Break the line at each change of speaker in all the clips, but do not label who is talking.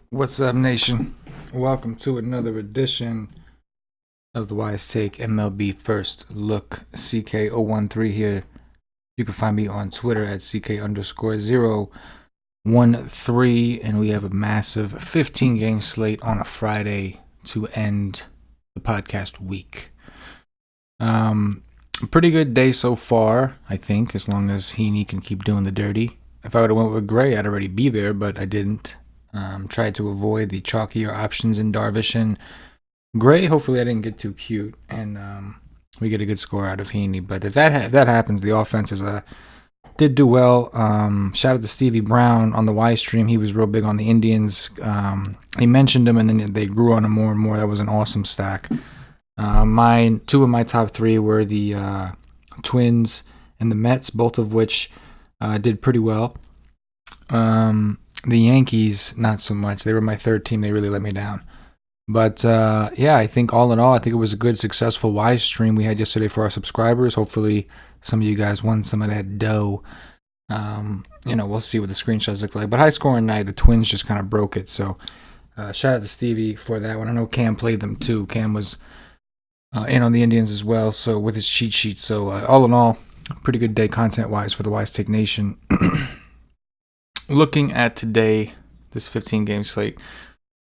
What's up, nation? Welcome to another edition of the Wise Take MLB First Look. CK013 here. You can find me on Twitter at CK_013, and we have a massive 15-game slate on a Friday to end the podcast week. Pretty good day so far, I think, as long as Heaney can keep doing the dirty. If I would have went with Gray, I'd already be there, but I didn't. Tried to avoid the chalkier options in Darvish and Gray. Hopefully I didn't get too cute and we get a good score out of Heaney. But if that happens, the offense did do well. Shout out to Stevie Brown on the Y stream. He was real big on the Indians. He mentioned them and then they grew on him more and more. That was an awesome stack. Two of my top three were the Twins and the Mets, both of which did pretty well. The Yankees, not so much. They were my third team. They really let me down. But, I think all in all, I think it was a good, successful Wise stream we had yesterday for our subscribers. Hopefully, some of you guys won some of that dough. We'll see what the screenshots look like. But high-scoring night, the Twins just kind of broke it. So, shout out to Stevie for that one. I know Cam played them, too. Cam was in on the Indians as well, so with his cheat sheet. So, all in all, pretty good day content-wise for the Wise Take Nation. Looking at today, this 15-game slate,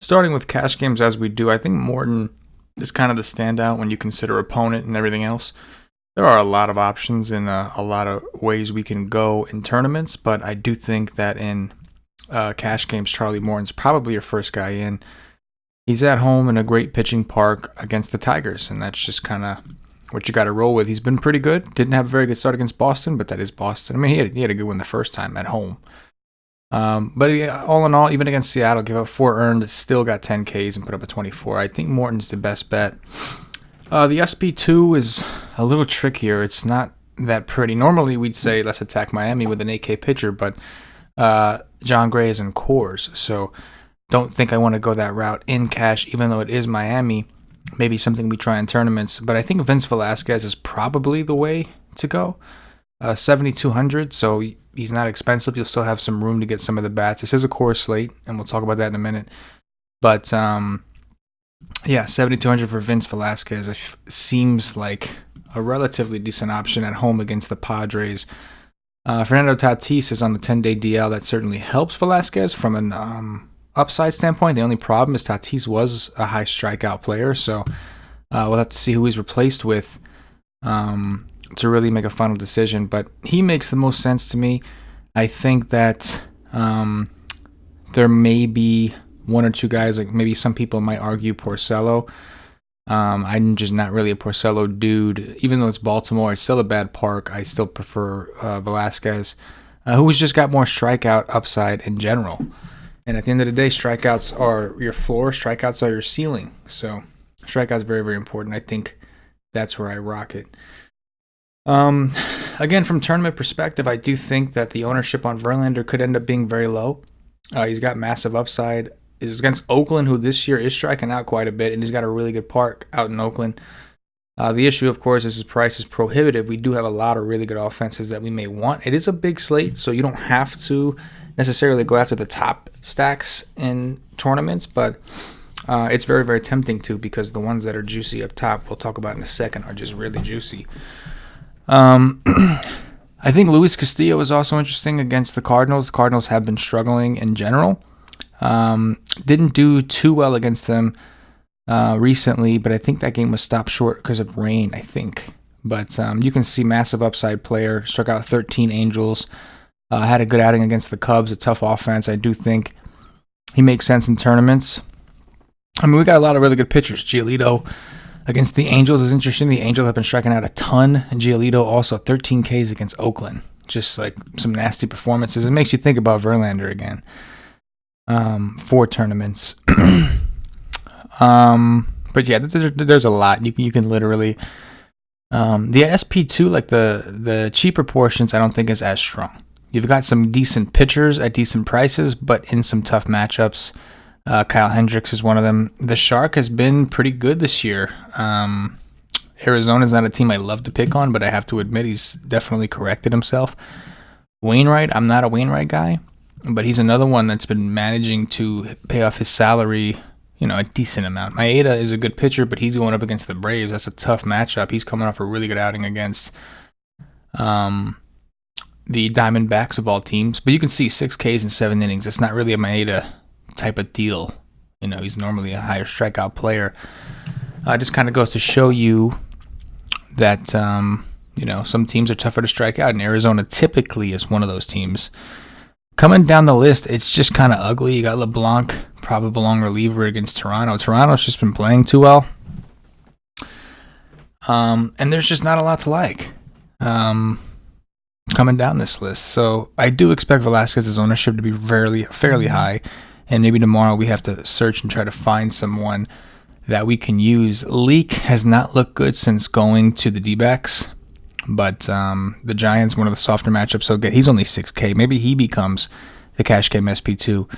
starting with cash games as we do, I think Morton is kind of the standout when you consider opponent and everything else. There are a lot of options and a lot of ways we can go in tournaments, but I do think that in cash games, Charlie Morton's probably your first guy in. He's at home in a great pitching park against the Tigers, and that's just kind of what you got to roll with. He's been pretty good. Didn't have a very good start against Boston, but that is Boston. I mean, he had a good one the first time at home. But all in all, even against Seattle, give up 4 earned, still got 10 Ks and put up a 24. I think Morton's the best bet. The SP2 is a little trickier. It's not that pretty. Normally, we'd say let's attack Miami with an 8K pitcher, but John Gray is in Coors, so don't think I want to go that route in cash, even though it is Miami. Maybe something we try in tournaments, but I think Vince Velasquez is probably the way to go. 7,200, so he's not expensive. You'll still have some room to get some of the bats. This is a core slate, and we'll talk about that in a minute. But 7,200 for Vince Velasquez seems like a relatively decent option at home against the Padres. Fernando Tatis is on the 10-day DL. That certainly helps Velasquez from an upside standpoint. The only problem is Tatis was a high strikeout player, so we'll have to see who he's replaced with to really make a final decision, but he makes the most sense to me. I think that there may be one or two guys, like maybe some people might argue Porcello. I'm just not really a Porcello dude. Even though it's Baltimore, it's still a bad park. I still prefer Velasquez, who's just got more strikeout upside in general. And at the end of the day, strikeouts are your floor, strikeouts are your ceiling. So strikeouts very, very important. I think that's where I rock it. Again, from tournament perspective, I do think that the ownership on Verlander could end up being very low. He's got massive upside. He's against Oakland, who this year is striking out quite a bit, and he's got a really good park out in Oakland. The issue, of course, is his price is prohibitive. We do have a lot of really good offenses that we may want. It is a big slate, so you don't have to necessarily go after the top stacks in tournaments, but it's very, very tempting to, because the ones that are juicy up top, we'll talk about in a second, are just really juicy. I think Luis Castillo is also interesting against the Cardinals. The Cardinals have been struggling in general. Didn't do too well against them recently, but I think that game was stopped short because of rain, I think. But you can see massive upside player. Struck out 13 Angels. Had a good outing against the Cubs, a tough offense. I do think he makes sense in tournaments. I mean, we got a lot of really good pitchers. Giolito against the Angels is interesting. The Angels have been striking out a ton. And Giolito also 13 Ks against Oakland. Just like some nasty performances. It makes you think about Verlander again. 4 tournaments. But yeah, there's a lot. You can literally... the SP2, like the cheaper portions, I don't think is as strong. You've got some decent pitchers at decent prices, but in some tough matchups. Kyle Hendricks is one of them. The Shark has been pretty good this year. Arizona's not a team I love to pick on, but I have to admit he's definitely corrected himself. Wainwright, I'm not a Wainwright guy. but he's another one that's been managing to pay off his salary, a decent amount. Maeda is a good pitcher, but he's going up against the Braves. That's a tough matchup. He's coming off a really good outing against the Diamondbacks of all teams. But you can see 6 Ks in 7 innings. It's not really a Maeda type of deal. He's normally a higher strikeout player. Just kind of goes to show you that, some teams are tougher to strike out, and Arizona typically is one of those teams. Coming down the list, it's just kind of ugly. You got LeBlanc, probable long reliever against Toronto. Toronto's just been playing too well. And there's just not a lot to like coming down this list. So I do expect Velasquez's ownership to be fairly high. And maybe tomorrow we have to search and try to find someone that we can use. Leak has not looked good since going to the D-backs. But the Giants, one of the softer matchups he'll get. He's only 6K. Maybe he becomes the cash game SP2.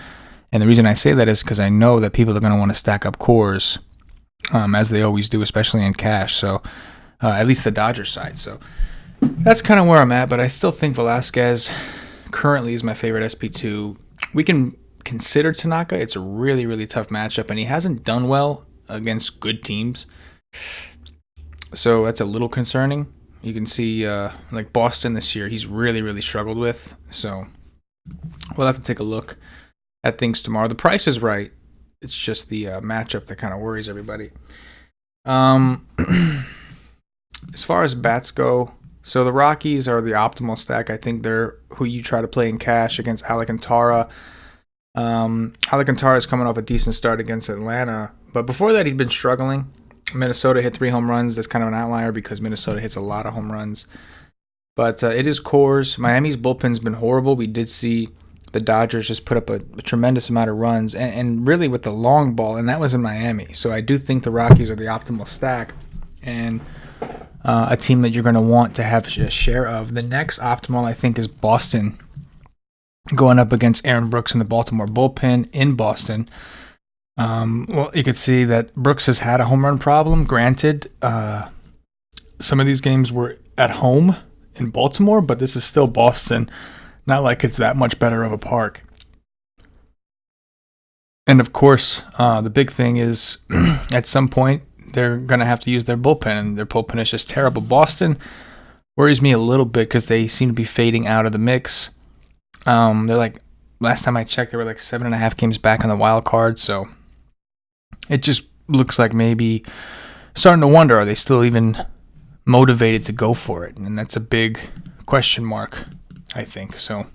And the reason I say that is because I know that people are going to want to stack up cores, as they always do, especially in cash. So at least the Dodgers side. So that's kind of where I'm at. But I still think Velasquez currently is my favorite SP2. We can consider Tanaka. It's a really, really tough matchup. And he hasn't done well against good teams. So that's a little concerning. You can see, like Boston this year, he's really, really struggled with. So we'll have to take a look at things tomorrow. The price is right. It's just the matchup that kind of worries everybody. As far as bats go, so the Rockies are the optimal stack. I think they're who you try to play in cash against Alcantara. Alcantara is coming off a decent start against Atlanta. But before that, he'd been struggling. Minnesota hit 3 home runs. That's kind of an outlier because Minnesota hits a lot of home runs. But it is cores. Miami's bullpen's been horrible. We did see the Dodgers just put up a tremendous amount of runs, and really with the long ball, and that was in Miami. So I do think the Rockies are the optimal stack and a team that you're going to want to have a share of. The next optimal, I think, is Boston, going up against Aaron Brooks in the Baltimore bullpen in Boston. Well, you could see that Brooks has had a home run problem. Granted, some of these games were at home in Baltimore, but this is still Boston. Not like it's that much better of a park. And of course, the big thing is at some point they're going to have to use their bullpen, and their bullpen is just terrible. Boston worries me a little bit because they seem to be fading out of the mix. They're like, last time I checked, they were like 7.5 games back on the wild card, so it just looks like maybe starting to wonder, are they still even motivated to go for it? And that's a big question mark, I think. So,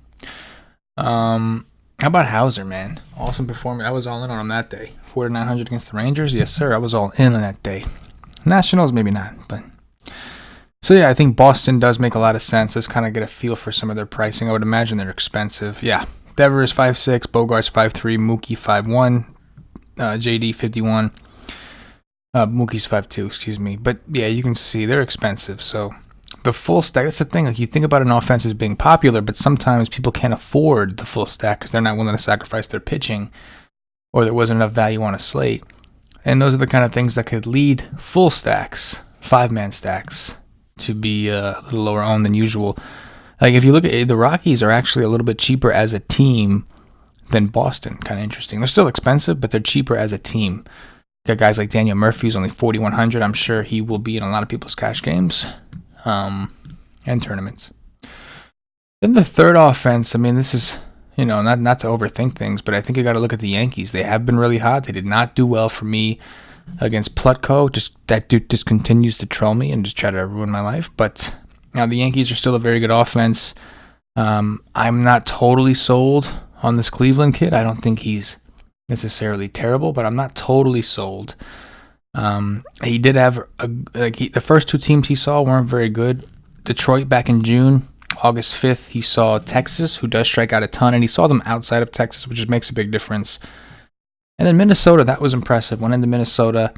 how about Hauser, man? Awesome performance. I was all in on him that day. 4,900 against the Rangers. Yes, sir. I was all in on that day. Nationals, maybe not. But so, yeah, I think Boston does make a lot of sense. Let's kind of get a feel for some of their pricing. I would imagine they're expensive. Yeah. Devers 5'6", Bogarts 5'3", Mookie 5'1", JD 51. Mookie's 5'2", excuse me. But yeah, you can see they're expensive. So the full stack, that's the thing. Like, you think about an offense as being popular, but sometimes people can't afford the full stack because they're not willing to sacrifice their pitching, or there wasn't enough value on a slate. And those are the kind of things that could lead full stacks, 5-man stacks, to be a little lower owned than usual. Like, if you look at it, the Rockies are actually a little bit cheaper as a team than Boston. Kind of interesting. They're still expensive, but they're cheaper as a team. Got guys like Daniel Murphy, who's only 4,100. I'm sure he will be in a lot of people's cash games and tournaments. Then the third offense, I mean, this is, not to overthink things, but I think you got to look at the Yankees. They have been really hot. They did not do well for me against Plutko. That dude just continues to troll me and just try to ruin my life. But now the Yankees are still a very good offense. I'm not totally sold on this Cleveland kid. I don't think he's necessarily terrible, but I'm not totally sold. He did have the first 2 teams he saw weren't very good. Detroit back in June, August 5th, he saw Texas, who does strike out a ton, and he saw them outside of Texas, which just makes a big difference. And then Minnesota, that was impressive. Went into Minnesota,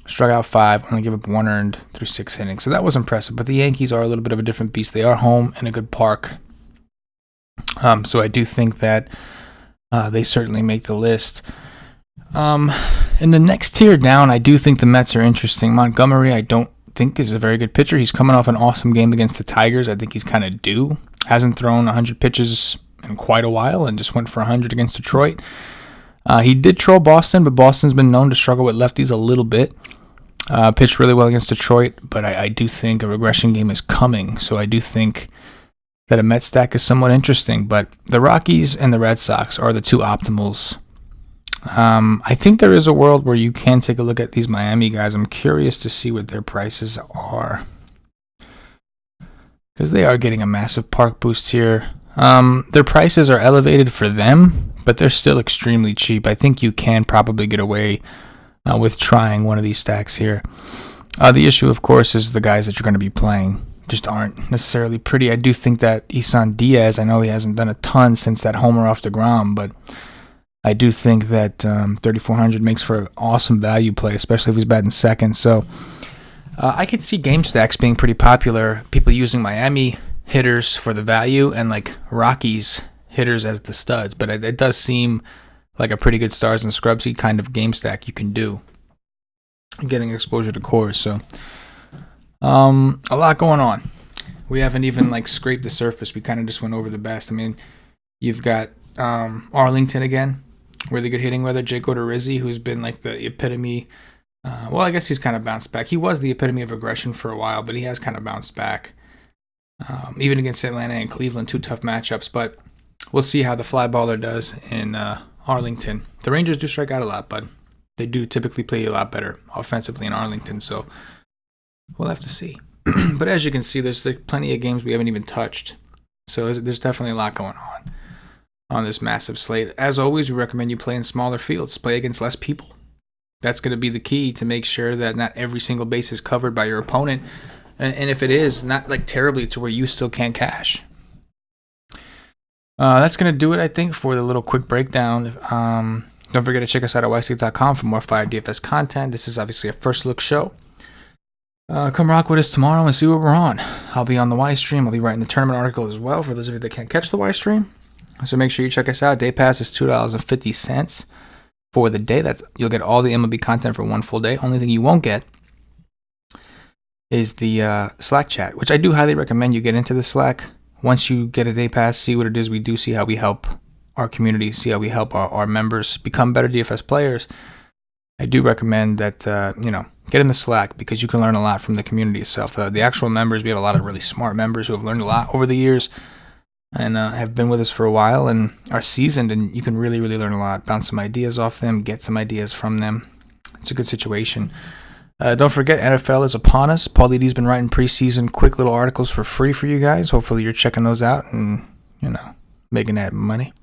struck out 5, only gave up 1 earned through 6 innings. So that was impressive. But the Yankees are a little bit of a different beast. They are home in a good park. So I do think that they certainly make the list. In the next tier down, I do think the Mets are interesting. Montgomery, I don't think is a very good pitcher. He's coming off an awesome game against the Tigers. I think he's kind of due. Hasn't thrown 100 pitches in quite a while and just went for 100 against Detroit. He did troll Boston, but Boston's been known to struggle with lefties a little bit. Pitched really well against Detroit, but I do think a regression game is coming. So I do think that a Met stack is somewhat interesting. But the Rockies and the Red Sox are the two optimals. I think there is a world where you can take a look at these Miami guys. I'm curious to see what their prices are, because they are getting a massive park boost here. Their prices are elevated for them, but they're still extremely cheap. I think you can probably get away with trying one of these stacks here. The issue, of course, is the guys that you're going to be playing just aren't necessarily pretty. I do think that Isan Diaz, I know he hasn't done a ton since that homer off DeGrom, but I do think that 3,400 makes for an awesome value play, especially if he's batting second. So I could see game stacks being pretty popular. People using Miami hitters for the value and like Rockies hitters as the studs. But it does seem like a pretty good stars and scrubsy kind of game stack you can do, getting exposure to cores. So a lot going on. We haven't even like scraped the surface. We kind of just went over the best. I mean, you've got Arlington again. Really good hitting weather. Jake Odorizzi, who's been like the epitome. Well, I guess he's kind of bounced back. He was the epitome of aggression for a while, but he has kind of bounced back. Even against Atlanta and Cleveland, two tough matchups. But we'll see how the fly baller does in Arlington. The Rangers do strike out a lot, but they do typically play a lot better offensively in Arlington. So we'll have to see. But as you can see, there's like plenty of games we haven't even touched. So there's definitely a lot going on this massive slate. As always, we recommend you play in smaller fields. Play against less people. That's going to be the key to make sure that not every single base is covered by your opponent. And if it is, not like terribly to where you still can't cash. That's going to do it, I think, for the little quick breakdown. Don't forget to check us out at yslate.com for more Fire DFS content. This is obviously a first look show. Come rock with us tomorrow and see what we're on. I'll be on the Y stream. I'll be writing the tournament article as well for those of you that can't catch the Y stream. So make sure you check us out. Day pass is $2.50 for the day. You'll get all the MLB content for one full day. Only thing you won't get is the Slack chat, which I do highly recommend you get into the Slack. Once you get a day pass, see what it is we do, see how we help our community, see how we help our members become better DFS players. I do recommend that, get in the Slack, because you can learn a lot from the community itself. The actual members, we have a lot of really smart members who have learned a lot over the years and have been with us for a while and are seasoned, and you can really, really learn a lot, bounce some ideas off them, get some ideas from them. It's a good situation. Don't forget, NFL is upon us. Paulie's been writing preseason quick little articles for free for you guys. Hopefully you're checking those out and, making that money.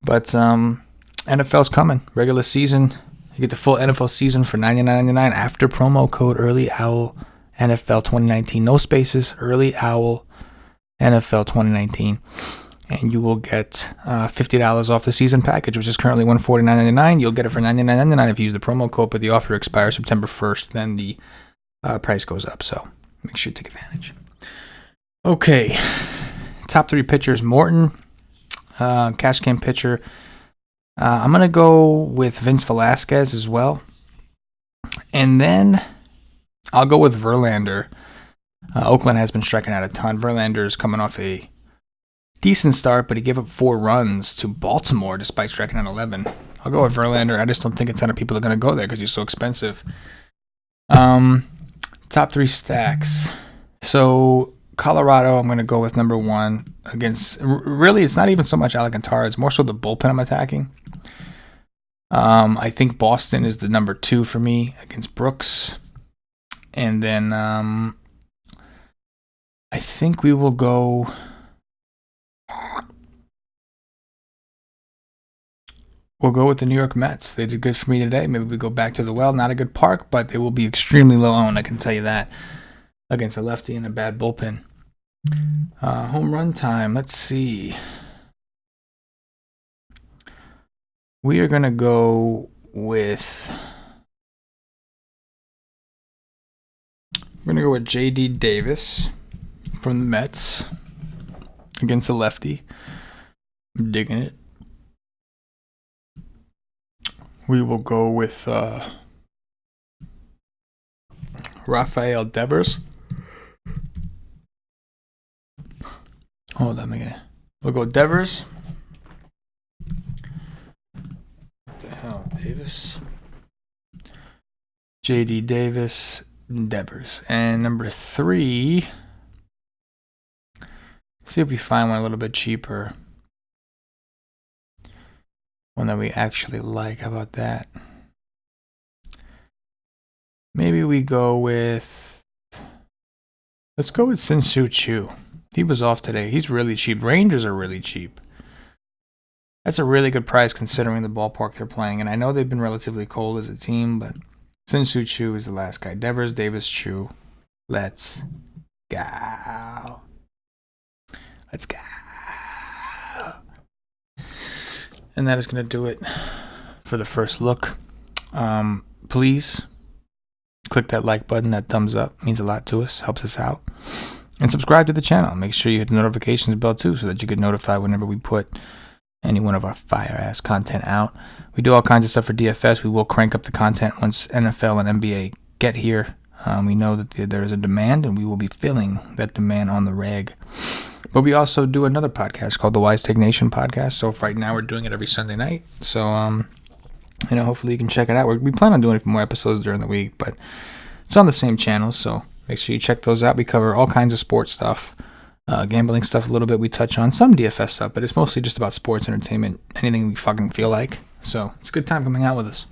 But NFL's coming. Regular season. You get the full NFL season for $99.99 after promo code Early Owl NFL 2019. No spaces. Early Owl NFL 2019. And you will get $50 off the season package, which is currently $149.99. You'll get it for $99.99 if you use the promo code, but the offer expires September 1st. Then the price goes up. So make sure you take advantage. Okay. Top three pitchers. Morton, cash game pitcher. I'm going to go with Vince Velasquez as well. And then I'll go with Verlander. Oakland has been striking out a ton. Verlander is coming off a decent start, but he gave up 4 runs to Baltimore despite striking out 11. I'll go with Verlander. I just don't think a ton of people are going to go there because he's so expensive. Top 3 stacks. So Colorado, I'm going to go with number 1 against. Really, it's not even so much Alcantara. It's more so the bullpen I'm attacking. I think Boston is the number 2 for me against Brooks. And then I think we will go. We'll go with the New York Mets. They did good for me today. Maybe we go back to the well. Not a good park, but they will be extremely low owned, I can tell you that, against a lefty and a bad bullpen. Home run time. Let's see. We are going to go with. We're going to go with J.D. Davis from the Mets against a lefty. I'm digging it. We will go with Rafael Devers. Hold on, We'll go Devers. What the hell? Davis. JD Davis. Devers. And number 3. See if we find one a little bit cheaper. One that we actually like. How about that? Maybe we go with... Let's go with Sin-Soo Choo. He was off today. He's really cheap. Rangers are really cheap. That's a really good price considering the ballpark they're playing. And I know they've been relatively cold as a team, but Sin-Soo Choo is the last guy. Devers, Davis, Choo. Let's go. Let's go. And that is going to do it for the first look. Please click that like button, that thumbs up. It means a lot to us, helps us out. And subscribe to the channel. Make sure you hit the notifications bell too so that you get notified whenever we put any one of our fire-ass content out. We do all kinds of stuff for DFS. We will crank up the content once NFL and NBA get here. We know that there is a demand, and we will be filling that demand on the reg. But we also do another podcast called the Wise Take Nation podcast. So right now we're doing it every Sunday night. So, hopefully you can check it out. We plan on doing more episodes during the week, but it's on the same channel. So make sure you check those out. We cover all kinds of sports stuff, gambling stuff a little bit. We touch on some DFS stuff, but it's mostly just about sports, entertainment, anything we fucking feel like. So it's a good time coming out with us.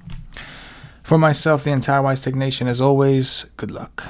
For myself, the entire Wise Take Nation, as always, good luck.